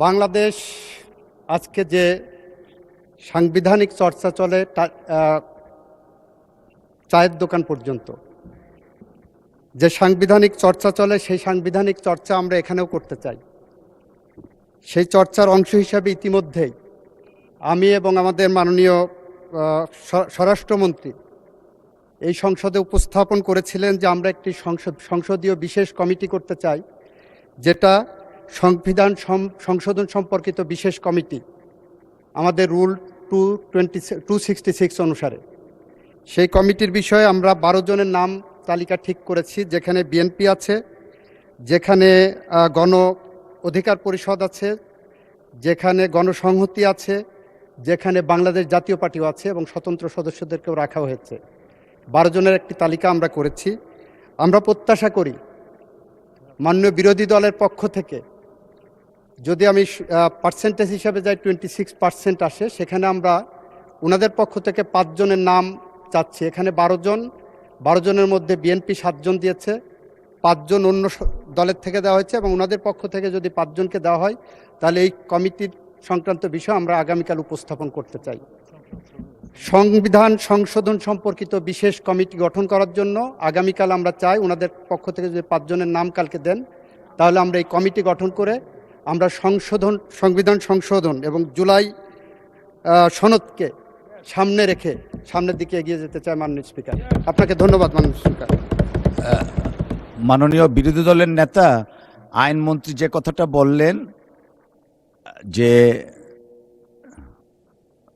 বাংলাদেশ আজকে যে সাংবিধানিক চর্চা চলে চায়ের দোকান পর্যন্ত যে সাংবিধানিক চর্চা চলে, সেই সাংবিধানিক চর্চা আমরা এখানেও করতে চাই। সেই চর্চার অংশ হিসাবে ইতিমধ্যেই আমি এবং আমাদের মাননীয় স্বরাষ্ট্রমন্ত্রী এই সংসদে উপস্থাপন করেছিলেন যে আমরা একটি সংসদীয় বিশেষ কমিটি করতে চাই, যেটা সংবিধান সংশোধন সম্পর্কিত বিশেষ কমিটি আমাদের রুল 266 অনুসারে। সেই কমিটির বিষয়ে আমরা 12 জনের নাম তালিকা ঠিক করেছি, যেখানে বিএনপি আছে, যেখানে গণ অধিকার পরিষদ আছে, যেখানে গণসংহতি আছে, যেখানে বাংলাদেশ জাতীয় পার্টিও আছে এবং স্বতন্ত্র সদস্যদেরকেও রাখা হয়েছে। 12 জনের একটি তালিকা আমরা করেছি। আমরা প্রত্যাশা করি মাননীয় বিরোধী দলের পক্ষ থেকে যদি আমি পার্সেন্টেজ হিসাবে যাই 26% আসে, সেখানে আমরা ওনাদের পক্ষ থেকে 5 জনের নাম চাচ্ছি। এখানে 12 জনের মধ্যে বিএনপি 7 জন দিয়েছে, 5 জন অন্য দলের থেকে দেওয়া হয়েছে এবং ওনাদের পক্ষ থেকে যদি 5 জনকে দেওয়া হয় তাহলে এই কমিটির সংক্রান্ত বিষয় আমরা আগামীকাল উপস্থাপন করতে চাই। সংবিধান সংশোধন সম্পর্কিত বিশেষ কমিটি গঠন করার জন্য আগামীকাল আমরা চাই ওনাদের পক্ষ থেকে যদি 5 জনের নাম কালকে দেন, তাহলে আমরা এই কমিটি গঠন করে আমরা সংবিধান সংশোধন এবং জুলাই সনদকে সামনে রেখে সামনের দিকে এগিয়ে যেতে চাই। মাননীয় স্পিকার, আপনাকে ধন্যবাদ। মাননীয় স্পিকার, মাননীয় বিরোধী দলের নেতা আইনমন্ত্রী যে কথাটা বললেন যে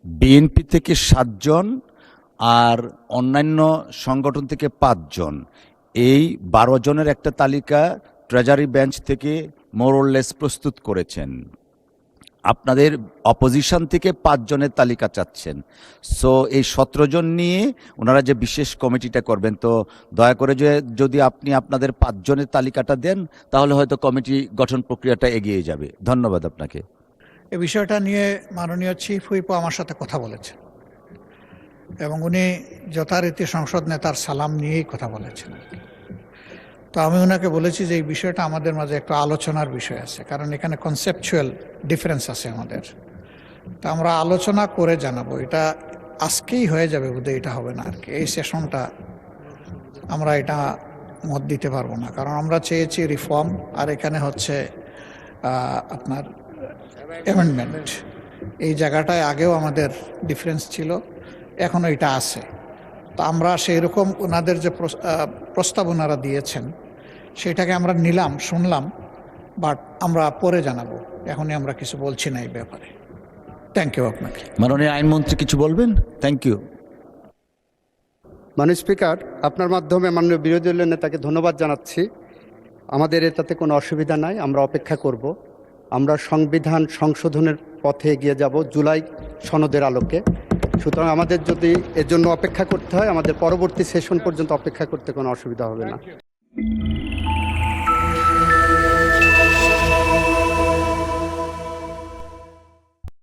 বিএনপি থেকে 7 জন আর অন্যান্য সংগঠন থেকে 5 জন, এই 12 জনের একটা তালিকা ট্রেজারি বেঞ্চ থেকে মোরলেস প্রস্তুত করেছেন। আপনাদের অপোজিশন থেকে 5 জনের তালিকা চাচ্ছেন। সো এই 17 জন নিয়ে ওনারা যে বিশেষ কমিটিটা করবেন, তো দয়া করে যদি আপনি আপনাদের 5 জনের তালিকাটা দেন তাহলে হয়তো কমিটি গঠন প্রক্রিয়াটা এগিয়ে যাবে। ধন্যবাদ আপনাকে। এই বিষয়টা নিয়ে মাননীয় চিফ হুইপও আমার সাথে কথা বলেছেন এবং উনি যথারীতি সংসদ নেতার সালাম নিয়েই কথা বলেছেন। তো আমি ওনাকে বলেছি যে এই বিষয়টা আমাদের মাঝে একটু আলোচনার বিষয় আছে, কারণ এখানে কনসেপচুয়াল ডিফারেন্স আছে আমাদের। তো আমরা আলোচনা করে জানাবো। এটা আজকেই হয়ে যাবে বোধহয়, এটা হবে না আর কি। এই সেশনটা আমরা এটা মত দিতে পারবো না, কারণ আমরা চেয়েছি রিফর্ম, আর এখানে হচ্ছে আপনার অ্যামেন্ডমেন্ট। এই জায়গাটায় আগেও আমাদের ডিফারেন্স ছিল, এখনও এটা আছে। তো আমরা সেই রকম ওনাদের যে প্রস্তাবনারা দিয়েছেন সেটাকে আমরা নিলাম, শুনলাম, বাট আমরা পরে জানাবো। এখনই আমরা কিছু বলছি না এই ব্যাপারে। থ্যাংক ইউ আপনাকে। মাননীয় আইনমন্ত্রী কিছু বলবেন? Thank you. মাননীয় স্পিকার, আপনার মাধ্যমে মাননীয় বিরোধী দলের নেতাকে ধন্যবাদ জানাচ্ছি। আমাদের এটাতে কোনো অসুবিধা নাই, আমরা অপেক্ষা করব। আমরা সংবিধান সংশোধনের পথে এগিয়ে যাব জুলাই সনদের আলোকে। সুতরাং আমাদের যদি এর জন্য অপেক্ষা করতে হয়, আমাদের পরবর্তী সেশন পর্যন্ত অপেক্ষা করতে কোনো অসুবিধা হবে না।